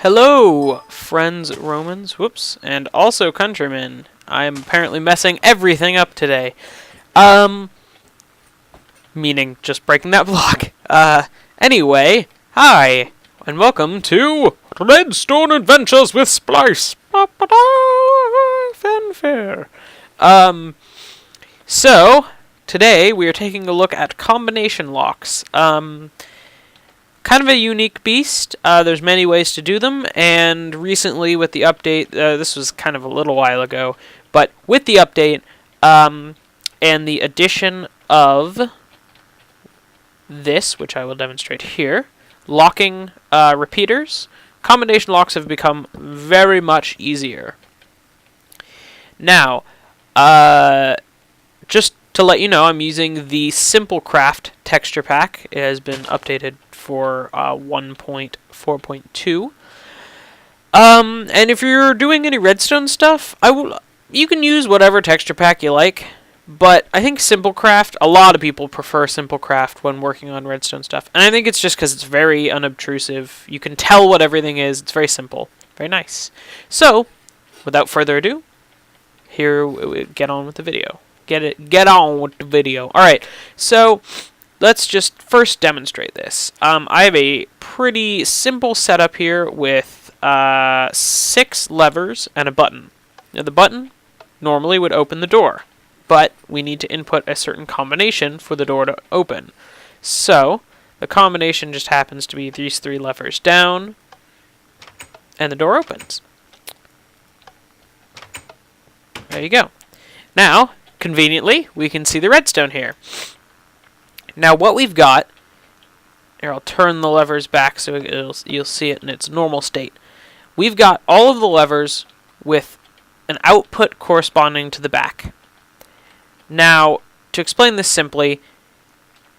Hello, friends Romans, whoops, and also countrymen. I am apparently messing everything up today. Meaning just breaking that block. Anyway, hi, and welcome to Redstone Adventures with Splice. Fanfare. So, today we are taking a look at combination locks. Kind of a unique beast. There's many ways to do them, and recently with the update, this was kind of a little while ago, but with the update and the addition of this, which I will demonstrate here, locking repeaters, combination locks have become very much easier. Now, just to let you know, I'm using the Simple Craft texture pack. It has been updated for 1.4.2. And if you're doing any redstone stuff, you can use whatever texture pack you like, but I think Simple Craft, a lot of people prefer Simple Craft when working on redstone stuff, and I think it's just because it's very unobtrusive. You can tell what everything is. It's very simple, very nice. So, without further ado, here we get on with the video. Get on with the video. Alright, so let's just first demonstrate this. I have a pretty simple setup here with 6 levers and a button. Now the button normally would open the door, but we need to input a certain combination for the door to open. So the combination just happens to be these 3 levers down, and the door opens. There you go. Now, conveniently, we can see the redstone here. Now what we've got, here I'll turn the levers back so you'll see it in its normal state. We've got all of the levers with an output corresponding to the back. Now, to explain this simply,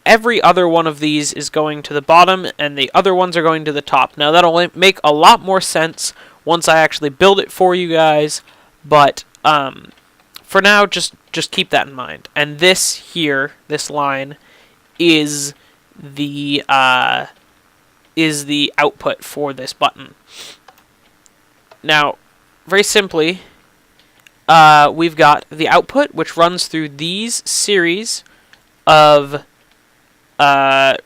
every other one of these is going to the bottom and the other ones are going to the top. Now that'll make a lot more sense once I actually build it for you guys, but for now, just keep that in mind. And this here, this line, is the output for this button. Now, very simply, we've got the output, which runs through these series of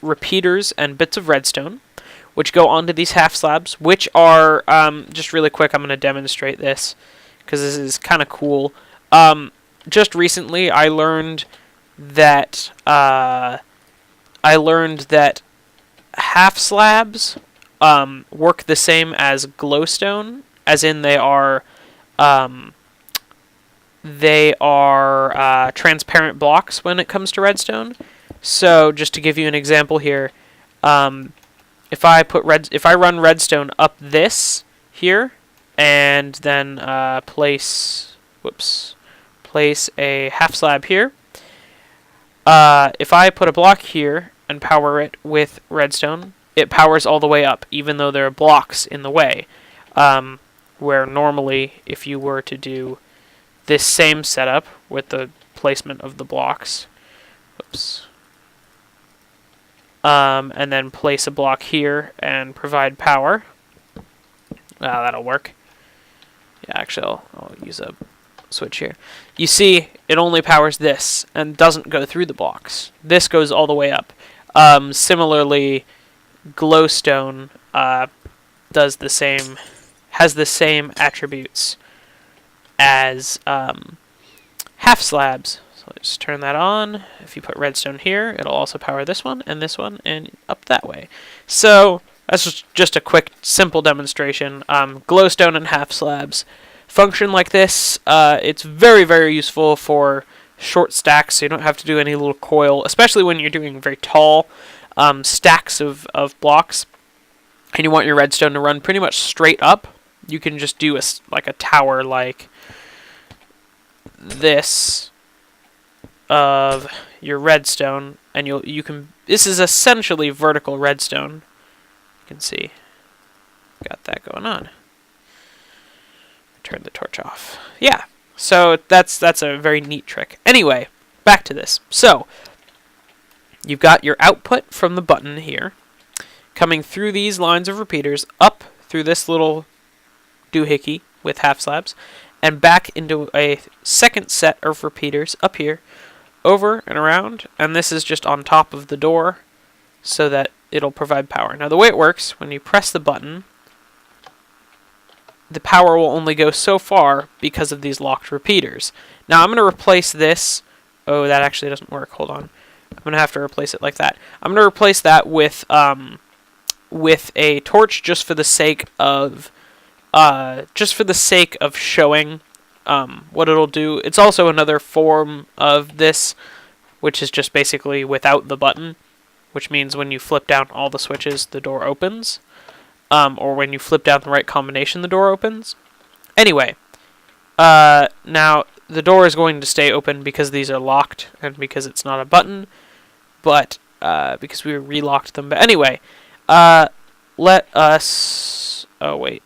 repeaters and bits of redstone, which go onto these half slabs, which are, just really quick, I'm going to demonstrate this, because this is kind of cool. Just recently, I learned that half slabs work the same as glowstone, as in they are transparent blocks when it comes to redstone. So, just to give you an example here, if I run redstone up this here, and then place a half slab here. If I put a block here and power it with redstone, it powers all the way up, even though there are blocks in the way. Where normally, if you were to do this same setup with the placement of the blocks, and then place a block here and provide power, that'll work. Yeah, actually, I'll use a switch here. You see, it only powers this and doesn't go through the blocks. This goes all the way up. Similarly, glowstone has the same attributes as half slabs. So let's turn that on. If you put redstone here, it'll also power this one, and up that way. So that's just a quick, simple demonstration. Glowstone and half slabs function like this. It's very, very useful for short stacks, so you don't have to do any little coil, especially when you're doing very tall stacks of blocks, and you want your redstone to run pretty much straight up. You can just do a tower like this of your redstone, and you can. This is essentially vertical redstone. You can see, got that going on. Turn the torch off. Yeah, so that's a very neat trick. Anyway, back to this. So, you've got your output from the button here, coming through these lines of repeaters up through this little doohickey with half slabs, and back into a second set of repeaters up here, over and around, and this is just on top of the door so that it'll provide power. Now the way it works, when you press the button, the power will only go so far because of these locked repeaters. Now I'm going to replace this. Oh, that actually doesn't work. Hold on. I'm going to have to replace it like that. I'm going to replace that with a torch just for the sake of showing what it'll do. It's also another form of this, which is just basically without the button, which means when you flip down all the switches, the door opens. Or when you flip down the right combination, the door opens. Anyway, now the door is going to stay open because these are locked and because it's not a button, but because we relocked them. But anyway, let us... Oh, wait.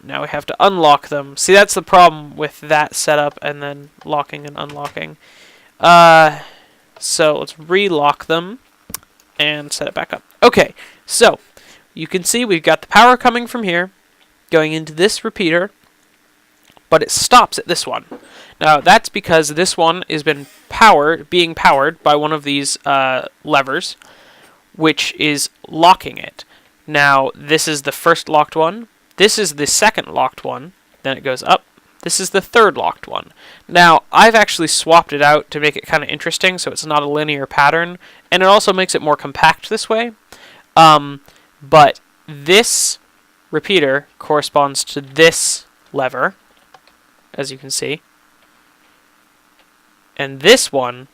Now we have to unlock them. See, that's the problem with that setup and then locking and unlocking. So let's relock them and set it back up. Okay, so you can see we've got the power coming from here, going into this repeater, but it stops at this one. Now that's because this one is being powered by one of these levers, which is locking it. Now this is the first locked one. This is the second locked one. Then it goes up. This is the third locked one. Now I've actually swapped it out to make it kind of interesting, so it's not a linear pattern, and it also makes it more compact this way. But this repeater corresponds to this lever, as you can see. And this one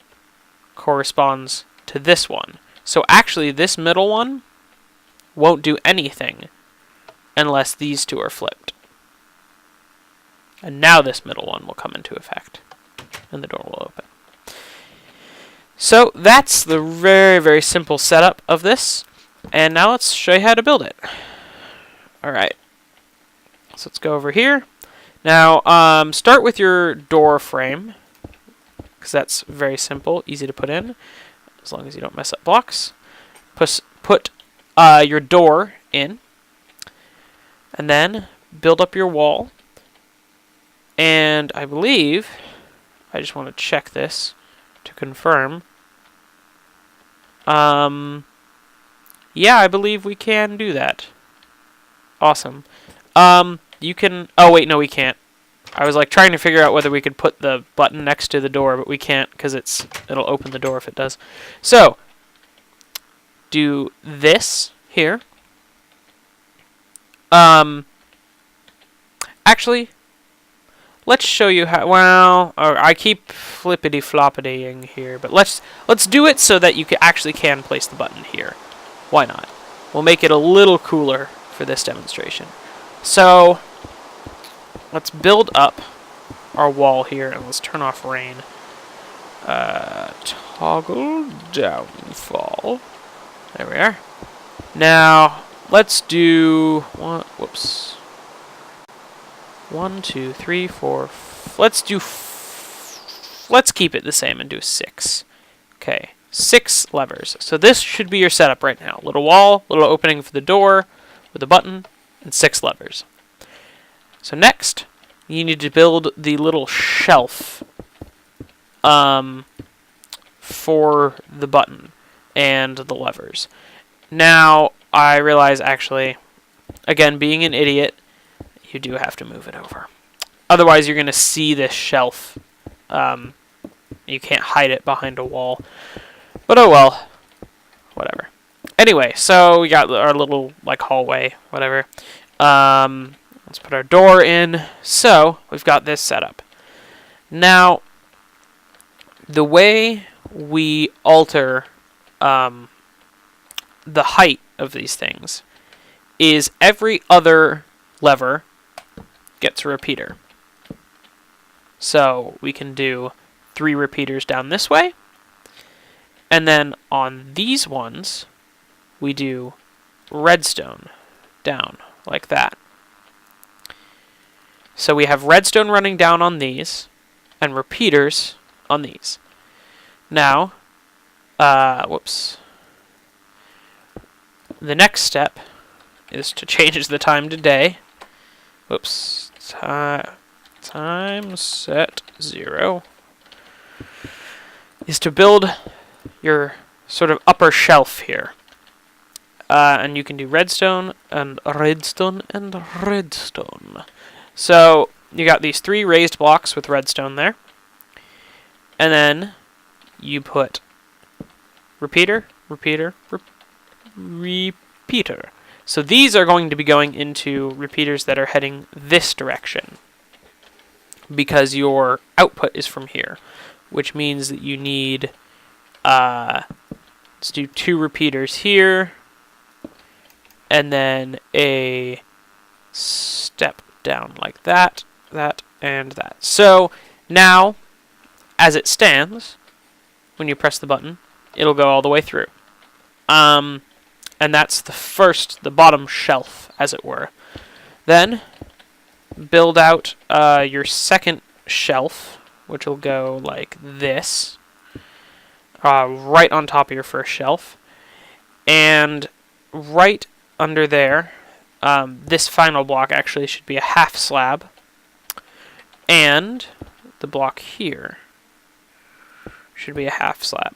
corresponds to this one. So actually, this middle one won't do anything unless these two are flipped. And now this middle one will come into effect, and the door will open. So that's the very, very simple setup of this. And now let's show you how to build it. Alright. So let's go over here. Now, start with your door frame, because that's very simple, easy to put in, as long as you don't mess up blocks. Put your door in, and then build up your wall. And I believe, I just want to check this to confirm. Yeah, I believe we can do that. Awesome. You can... Oh, wait, no, we can't. I was, like, trying to figure out whether we could put the button next to the door, but we can't, because it'll open the door if it does. So, do this here. Actually, let's show you how... Well, I keep flippity-floppitying here, but let's do it so that you actually can place the button here. Why not? We'll make it a little cooler for this demonstration. So, let's build up our wall here, and let's turn off rain. Toggle downfall. There we are. Now, let's do... Whoops. 1, 2, 3, 4... Let's keep it the same and do 6. Okay. 6 levers. So this should be your setup right now. Little wall, little opening for the door with a button, and 6 levers. So next, you need to build the little shelf for the button and the levers. Now, I realize actually, again, being an idiot, you do have to move it over. Otherwise, you're going to see this shelf. You can't hide it behind a wall. But oh well, whatever. Anyway, so we got our little like hallway, whatever. Let's put our door in. So we've got this set up. Now, the way we alter the height of these things is every other lever gets a repeater. So we can do 3 repeaters down this way. And then on these ones, we do redstone down, like that. So we have redstone running down on these, and repeaters on these. Now, whoops. The next step is to change the time to day. Whoops. Time set 0 is to build your sort of upper shelf here. And you can do redstone and redstone and redstone. So you got these 3 raised blocks with redstone there. And then you put repeater, repeater, repeater. So these are going to be going into repeaters that are heading this direction, because your output is from here, which means that you need, let's do 2 repeaters here, and then a step down like that, that, and that. So now, as it stands, when you press the button, it'll go all the way through. And that's the bottom shelf, as it were. Then, build out your second shelf, which will go like this, right on top of your first shelf. And right under there, this final block actually should be a half slab. And the block here should be a half slab.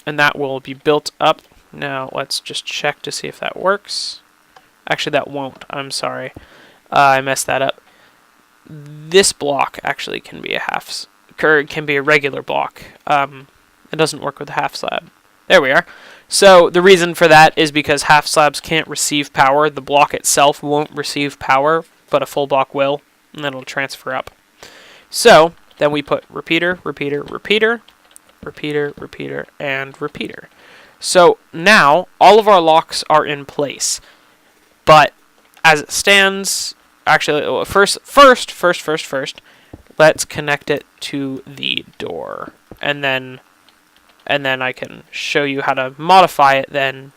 And that will be built up. Now, let's just check to see if that works. Actually, that won't. I'm sorry. I messed that up. This block actually can be a regular block. It doesn't work with a half slab. There we are. So the reason for that is because half slabs can't receive power. The block itself won't receive power, but a full block will, and then it'll transfer up. So then we put repeater, repeater, repeater, repeater, repeater, and repeater. So now all of our locks are in place. But as it stands, actually, first, let's connect it to the door, and then I can show you how to modify it. Then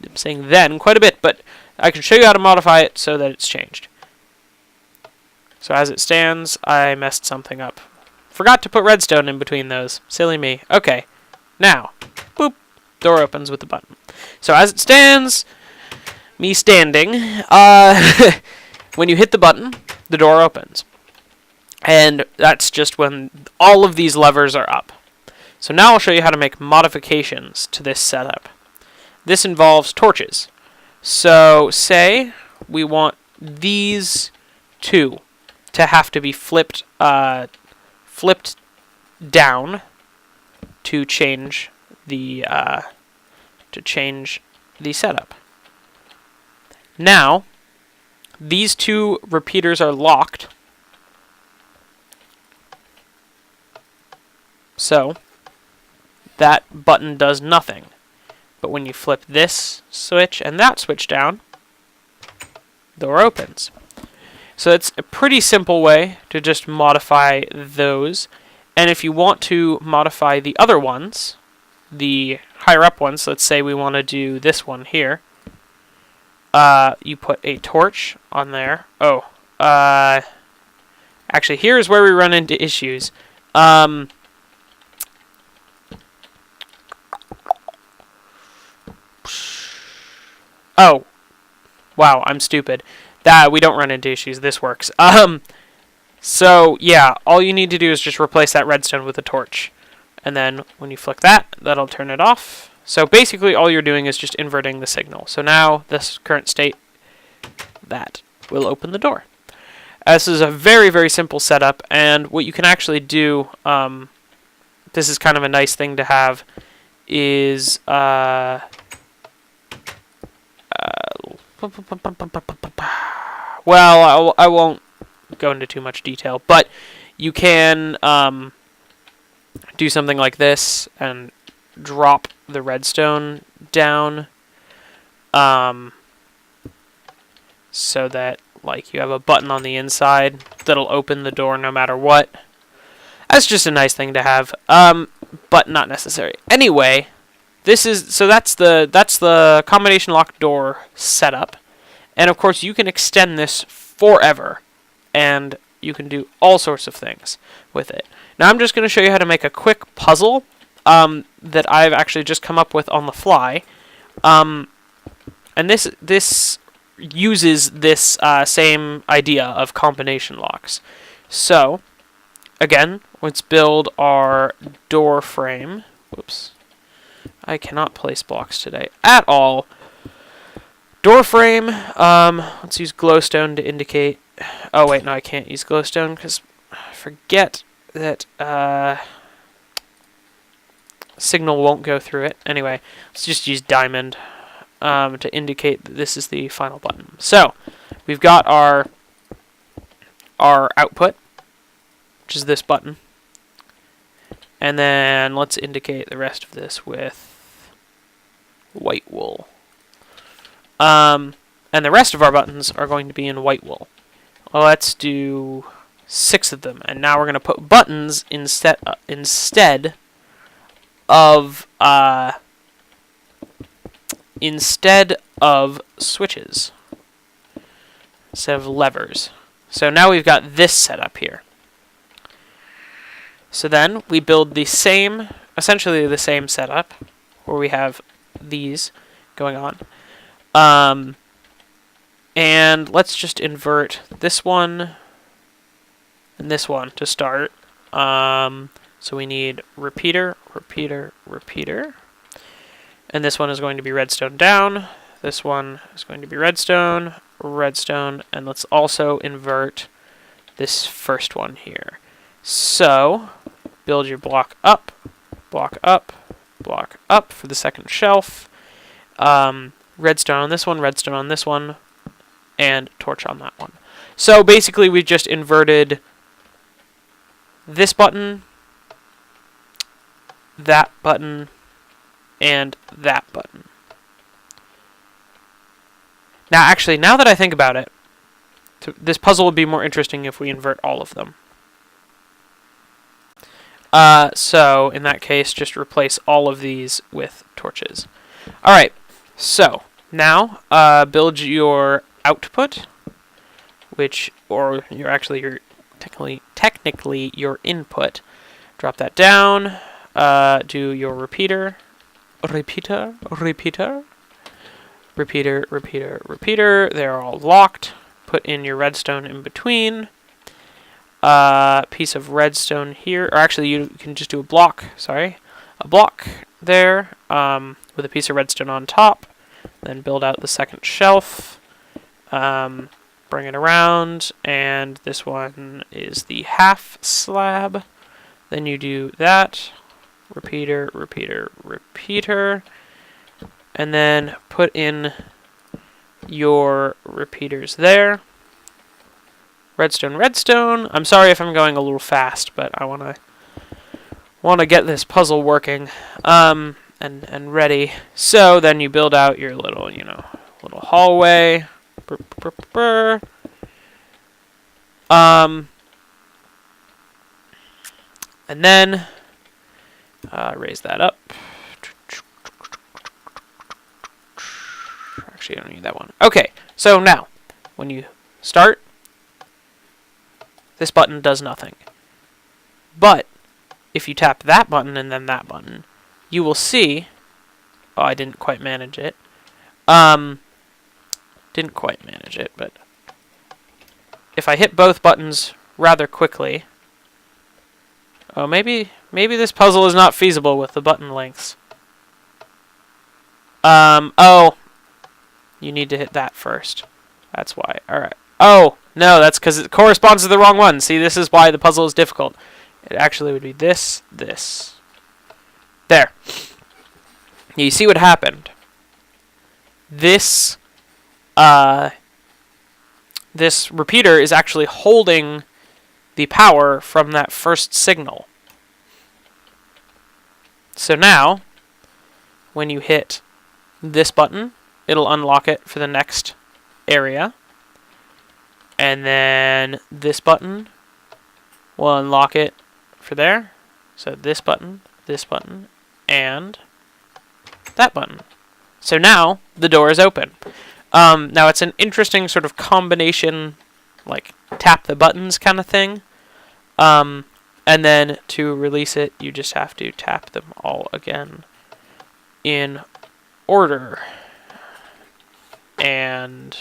I'm saying then quite a bit, but I can show you how to modify it so that it's changed. So as it stands, I messed something up. Forgot to put redstone in between those. Silly me. Okay, now, boop, door opens with the button. So as it stands, me standing, when you hit the button, the door opens. And that's just when all of these levers are up. So now I'll show you how to make modifications to this setup. This involves torches. So say we want these 2 to have to be flipped down to change the setup. Now, these 2 repeaters are locked. So that button does nothing. But when you flip this switch and that switch down, the door opens. So it's a pretty simple way to just modify those. And if you want to modify the other ones, the higher up ones, let's say we want to do this one here, you put a torch on there. Actually, here's where we run into issues. Oh, wow, I'm stupid. We don't run into issues. This works. So yeah, all you need to do is just replace that redstone with a torch, and then when you flick that, that'll turn it off. So basically, all you're doing is just inverting the signal. So now this current state, that will open the door. This is a very, very simple setup, and what you can actually do, this is kind of a nice thing to have, is well, I won't go into too much detail, but you can do something like this and drop the redstone down, so that like you have a button on the inside that'll open the door no matter what. That's just a nice thing to have, but not necessary. Anyway, that's the combination lock door setup, and of course you can extend this forever, and you can do all sorts of things with it. Now I'm just going to show you how to make a quick puzzle that I've actually just come up with on the fly. And this uses this same idea of combination locks. So, again, let's build our door frame. Whoops. I cannot place blocks today at all. Door frame. Let's use glowstone to indicate. Oh, wait, no, I can't use glowstone because I forget that signal won't go through it. Anyway, let's just use diamond to indicate that this is the final button. So, we've got our output, which is this button. And then let's indicate the rest of this with white wool. And the rest of our buttons are going to be in white wool. Well, let's do 6 of them. And now we're going to put buttons instead of switches. Instead of levers. So now we've got this setup here. So then we build the same, essentially the same setup, where we have these going on. And let's just invert this one and this one to start. So we need repeater, repeater, repeater. And this one is going to be redstone down. This one is going to be redstone, redstone, and let's also invert this first one here. So, build your block up, block up, block up for the second shelf. Redstone on this one, redstone on this one, and torch on that one. So basically we've just inverted this button, that button, and that button. Now actually, now that I think about it, this puzzle would be more interesting if we invert all of them. So in that case, just replace all of these with torches. Alright, so now build your output, or technically your input. Drop that down, do your repeater, repeater, they're all locked. Put in your redstone in between. Piece of redstone here, or actually you can just do a block, a block there, with a piece of redstone on top. Then build out the second shelf, bring it around, and this one is the half slab. Then you do that, repeater, repeater, repeater, and then put in your repeaters there. Redstone, redstone. I'm sorry if I'm going a little fast, but I want to get this puzzle working and ready. So then you build out your little, little hallway. And then raise that up. Actually, I don't need that one. Okay, so now when you start, this button does nothing. But if you tap that button and then that button, you will see. Oh, I didn't quite manage it. But if I hit both buttons rather quickly. Oh, maybe this puzzle is not feasible with the button lengths. Oh, you need to hit that first. That's why. All right. Oh, no, that's because it corresponds to the wrong one. See, this is why the puzzle is difficult. It actually would be this. There. You see what happened? This repeater is actually holding the power from that first signal. So now, when you hit this button, it'll unlock it for the next area. And then this button will unlock it for there. So this button, and that button. So now the door is open. Now it's an interesting sort of combination, like tap the buttons kind of thing. And then to release it, you just have to tap them all again in order. and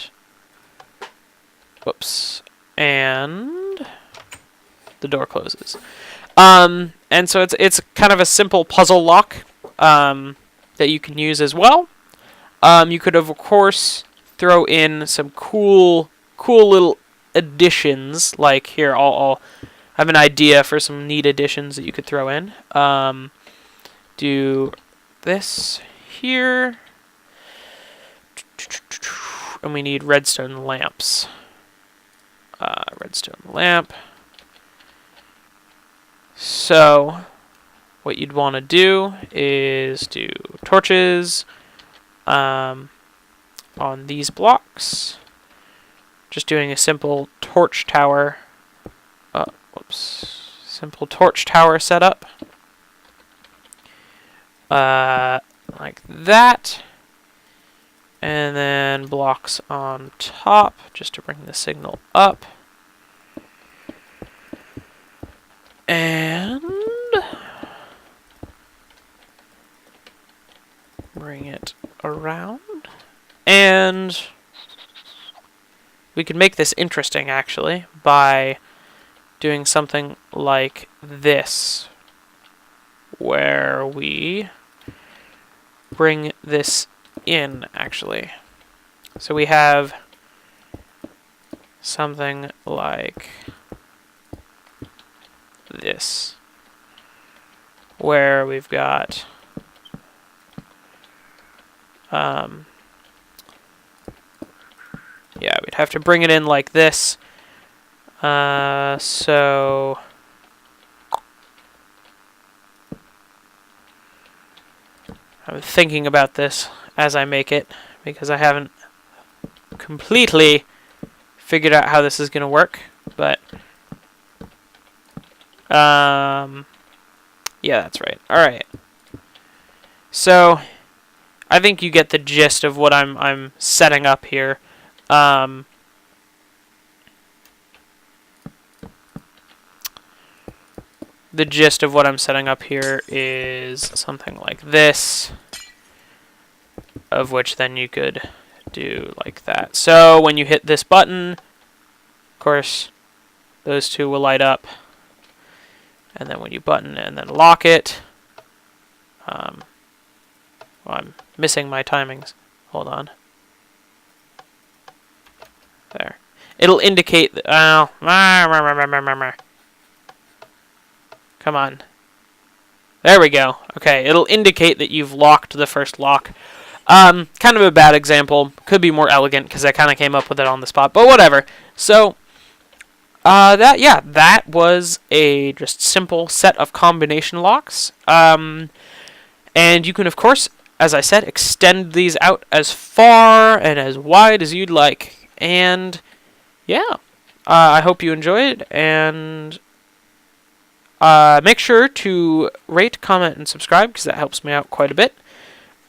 whoops, and the door closes. And so it's kind of a simple puzzle lock that you can use as well. You could of course throw in some cool little additions. Like here, I'll have an idea for some neat additions that you could throw in. Do this here, and we need redstone lamps. Redstone lamp. So what you'd want to do is do torches on these blocks. Just doing a simple torch tower. Simple torch tower setup. Like that. And then blocks on top just to bring the signal up. And bring it around. And we can make this interesting actually by doing something like this, where we bring this in actually. So we have something like this, where we've got yeah, we'd have to bring it in like this. So I'm thinking about this as I make it, because I haven't completely figured out how this is going to work, but yeah, that's right. Alright. So I think you get the gist of what I'm setting up here. The gist of what I'm setting up here is something like this, of which then you could do like that. So when you hit this button, of course, those two will light up. And then when you button and then lock it, well, I'm missing my timings. Hold on. There. It'll indicate that, come on. There we go. Okay, it'll indicate that you've locked the first lock. Kind of a bad example. Could be more elegant because I kind of came up with it on the spot, but whatever. So, that was a just simple set of combination locks. And you can, of course, as I said, extend these out as far and as wide as you'd like. And, yeah. I hope you enjoyed, and make sure to rate, comment, and subscribe, because that helps me out quite a bit.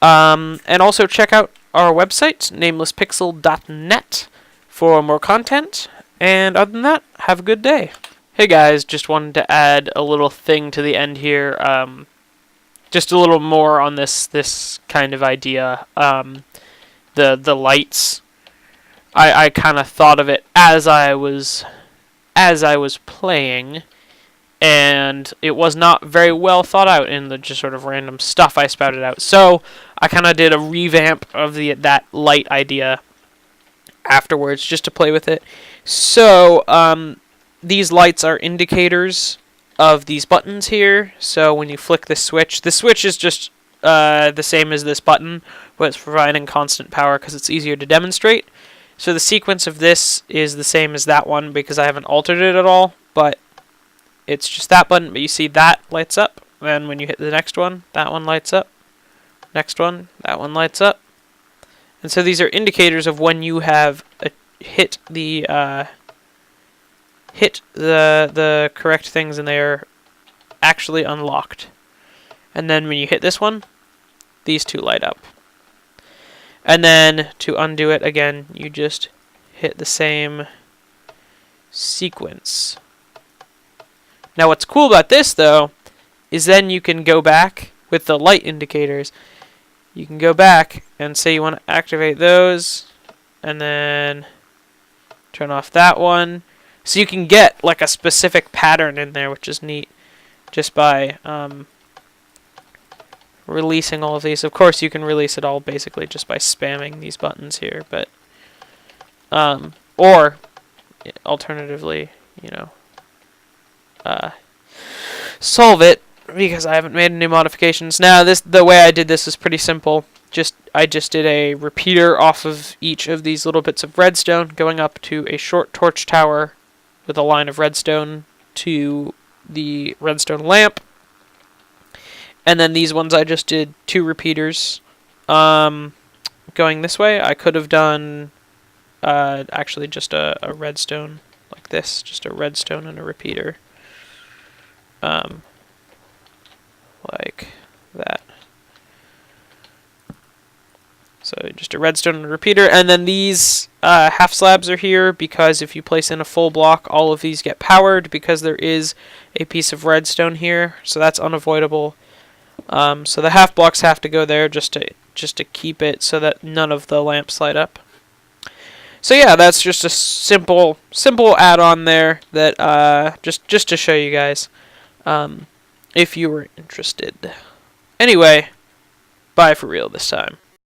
And also check out our website, namelesspixel.net, for more content. And other than that, have a good day. Hey guys, just wanted to add a little thing to the end here. Just a little more on this kind of idea. The lights. I kind of thought of it as I was playing, and it was not very well thought out in the just sort of random stuff I spouted out. So I kind of did a revamp of that light idea afterwards, just to play with it. So these lights are indicators of these buttons here. So when you flick this switch is just the same as this button, but it's providing constant power because it's easier to demonstrate. So the sequence of this is the same as that one because I haven't altered it at all, but it's just that button. But you see that lights up, and when you hit the next one, that one lights up. Next one, that one lights up. And so these are indicators of when you have hit the correct things and they are actually unlocked. And then when you hit this one, these two light up. And then to undo it again, you just hit the same sequence. Now what's cool about this though is then you can go back with the light indicators. You can go back and say you want to activate those, and then turn off that one. So you can get like a specific pattern in there, which is neat, just by releasing all of these. Of course, you can release it all basically just by spamming these buttons here, but or alternatively, you know, solve it, because I haven't made any modifications. Now, the way I did this is pretty simple. I just did a repeater off of each of these little bits of redstone, going up to a short torch tower with a line of redstone to the redstone lamp. And then these ones I just did 2 repeaters. Going this way, I could have done actually just a redstone like this, just a redstone and a repeater. Like that. So just a redstone and a repeater, and then these half slabs are here because if you place in a full block, all of these get powered because there is a piece of redstone here, so that's unavoidable. So the half blocks have to go there just to keep it so that none of the lamps light up. So yeah, that's just a simple add-on there that just to show you guys, if you were interested. Anyway, bye for real this time.